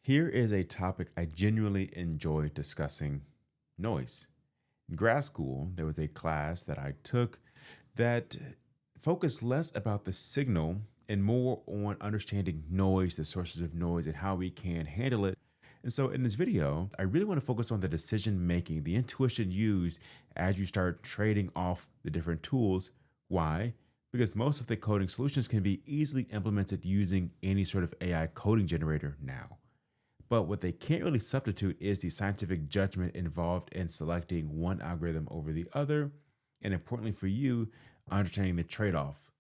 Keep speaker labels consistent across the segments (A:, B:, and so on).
A: Here is a topic I genuinely enjoy discussing: noise. In grad school, there was a class that I took that focused less about the signal and more on understanding noise, the sources of noise, and how we can handle it. And so, in this video, I really want to focus on the decision making, the intuition used as you start trading off the different tools. Why? Because most of the coding solutions can be easily implemented using any sort of AI coding generator now. But what they can't really substitute is the scientific judgment involved in selecting one algorithm over the other. And importantly for you, understanding the trade off.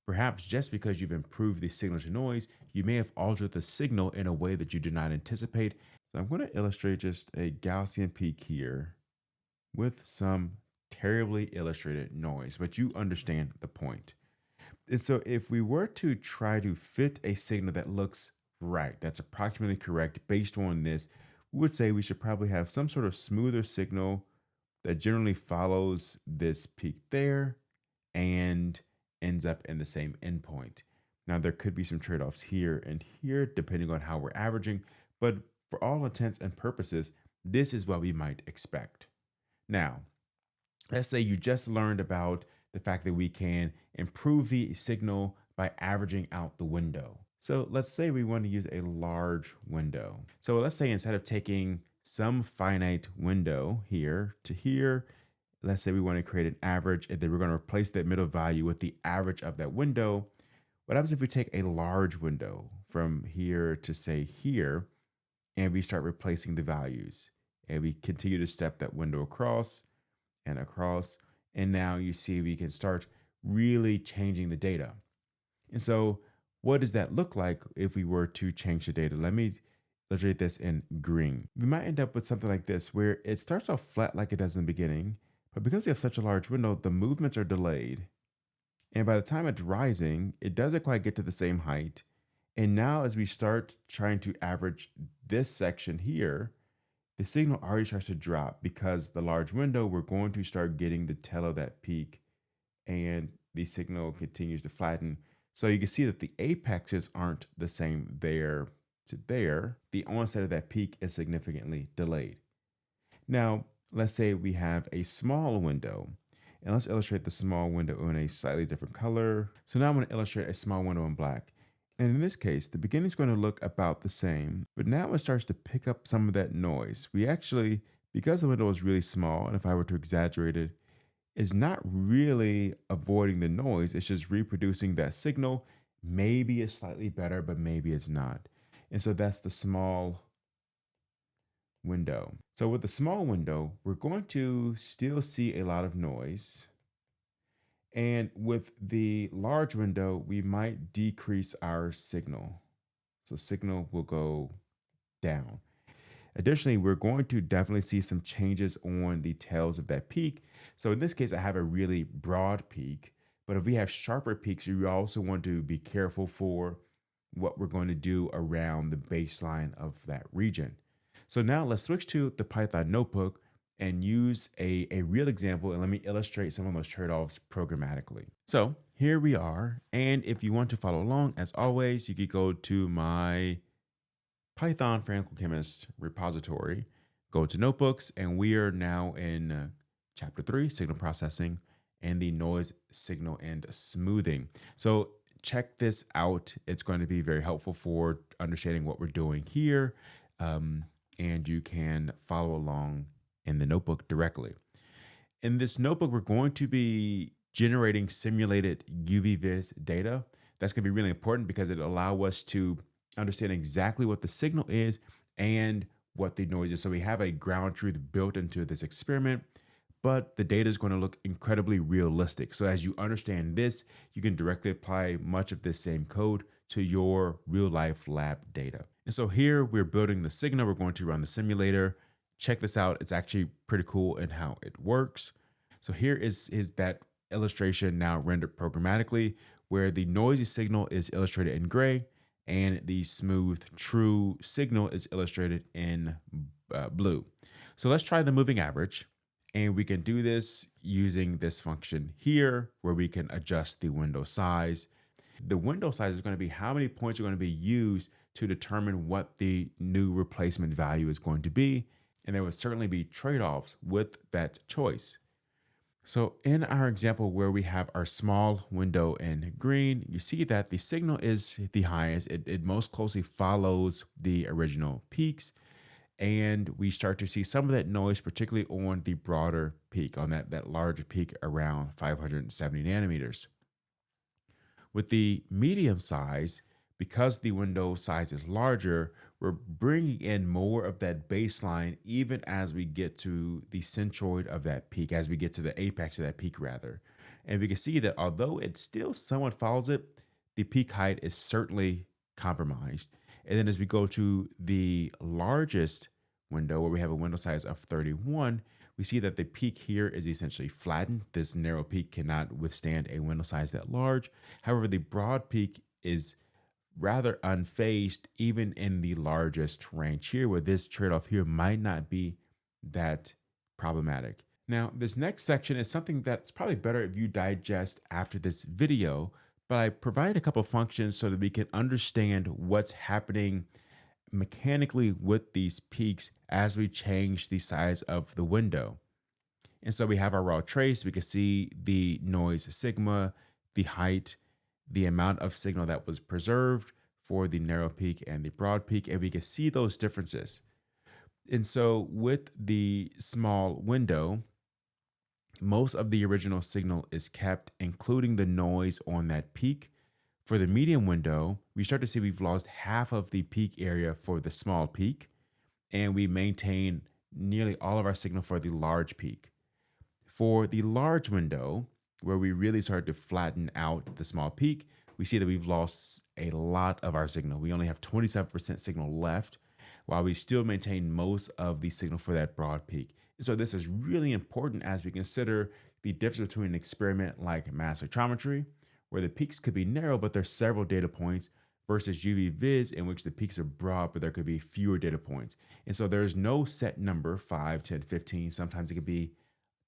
A: Perhaps just because you've improved the signal to noise, you may have altered the signal in a way that you did not anticipate. So I'm going to illustrate just a Gaussian peak here with some terribly illustrated noise, but you understand the point. And so if we were to try to fit a signal that looks right, that's approximately correct based on this, we would say we should probably have some sort of smoother signal that generally follows this peak there and ends up in the same endpoint. Now, there could be some trade offs here and here, depending on how we're averaging, but for all intents and purposes, this is what we might expect. Now, let's say you just learned about the fact that we can improve the signal by averaging out the window. So let's say we want to use a large window. So let's say instead of taking some finite window here to here, let's say we want to create an average and then we're going to replace that middle value with the average of that window. What happens if we take a large window from here to say here and we start replacing the values and we continue to step that window across and across. And now you see we can start really changing the data. And so what does that look like if we were to change the data? Let me illustrate this in green. We might end up with something like this where it starts off flat like it does in the beginning, but because we have such a large window, the movements are delayed. And by the time it's rising, it doesn't quite get to the same height. And now as we start trying to average this section here, the signal already starts to drop because the large window, we're going to start getting the tail of that peak and the signal continues to flatten. So you can see that the apexes aren't the same there to there. The onset of that peak is significantly delayed. Now, let's say we have a small window, and let's illustrate the small window in a slightly different color. So now I'm going to illustrate a small window in black. And in this case, the beginning is going to look about the same, but now it starts to pick up some of that noise. We actually, because the window is really small, and if I were to exaggerate it, is not really avoiding the noise. It's just reproducing that signal. Maybe it's slightly better, but maybe it's not. And so that's the small window. So with the small window, we're going to still see a lot of noise. And with the large window, we might decrease our signal. So signal will go down. Additionally, we're going to definitely see some changes on the tails of that peak. So in this case, I have a really broad peak, but if we have sharper peaks, you also want to be careful for what we're going to do around the baseline of that region. So now let's switch to the Python notebook and use a real example, and let me illustrate some of those trade-offs programmatically. So here we are, and if you want to follow along, as always, you could go to my Python for Analytical Chemist repository, go to notebooks, and we are now in chapter 3, signal processing, and the noise, signal, and smoothing. So check this out. It's going to be very helpful for understanding what we're doing here, and you can follow along in the notebook directly. In this notebook, we're going to be generating simulated UV-Vis data. That's going to be really important because it'll allow us to understand exactly what the signal is and what the noise is. So we have a ground truth built into this experiment, but the data is going to look incredibly realistic. So as you understand this, you can directly apply much of this same code to your real life lab data. And so here we're building the signal. We're going to run the simulator. Check this out. It's actually pretty cool in how it works. So here is that illustration now rendered programmatically, where the noisy signal is illustrated in gray and the smooth true signal is illustrated in blue. So let's try the moving average. And we can do this using this function here, where we can adjust the window size. The window size is going to be how many points are going to be used to determine what the new replacement value is going to be. And there would certainly be trade-offs with that choice. So in our example where we have our small window in green, you see that the signal is the highest. It most closely follows the original peaks. And we start to see some of that noise, particularly on the broader peak, on that larger peak around 570 nanometers. With the medium size, because the window size is larger, we're bringing in more of that baseline even as we get to the centroid of that peak, as we get to the apex of that peak, rather. And we can see that although it still somewhat follows it, the peak height is certainly compromised. And then as we go to the largest window, where we have a window size of 31, we see that the peak here is essentially flattened. This narrow peak cannot withstand a window size that large. However, the broad peak is rather unfazed, even in the largest range here, where this trade-off here might not be that problematic. Now, this next section is something that's probably better if you digest after this video, but I provide a couple of functions so that we can understand what's happening mechanically with these peaks as we change the size of the window. And so we have our raw trace. We can see the noise sigma, the height, the amount of signal that was preserved for the narrow peak and the broad peak, and we can see those differences. And so with the small window, most of the original signal is kept, including the noise on that peak. For the medium window, we start to see we've lost half of the peak area for the small peak, and we maintain nearly all of our signal for the large peak. For the large window, where we really start to flatten out the small peak, we see that we've lost a lot of our signal. We only have 27% signal left, while we still maintain most of the signal for that broad peak. And so this is really important as we consider the difference between an experiment like mass spectrometry, where the peaks could be narrow, but there's several data points, versus UV-Vis, in which the peaks are broad, but there could be fewer data points. And so there's no set number, 5, 10, 15. Sometimes it could be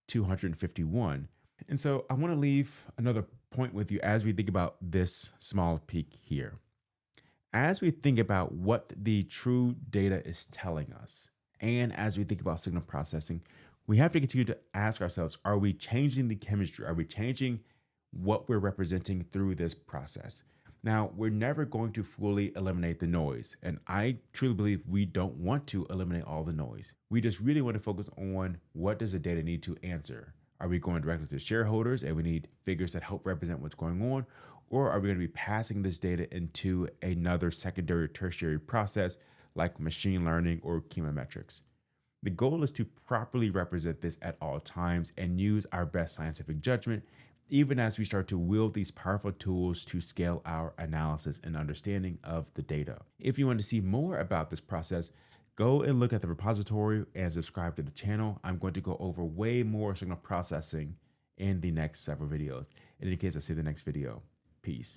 A: 251. And so I want to leave another point with you as we think about this small peak here. As we think about what the true data is telling us, and as we think about signal processing, we have to continue to ask ourselves, are we changing the chemistry? Are we changing what we're representing through this process? Now, we're never going to fully eliminate the noise, and I truly believe we don't want to eliminate all the noise. We just really want to focus on what does the data need to answer. Are we going directly to shareholders and we need figures that help represent what's going on? Or are we going to be passing this data into another secondary or tertiary process like machine learning or chemometrics? The goal is to properly represent this at all times and use our best scientific judgment, even as we start to wield these powerful tools to scale our analysis and understanding of the data. If you want to see more about this process, go and look at the repository and subscribe to the channel. I'm going to go over way more signal processing in the next several videos. In any case, I'll see you in the next video. Peace.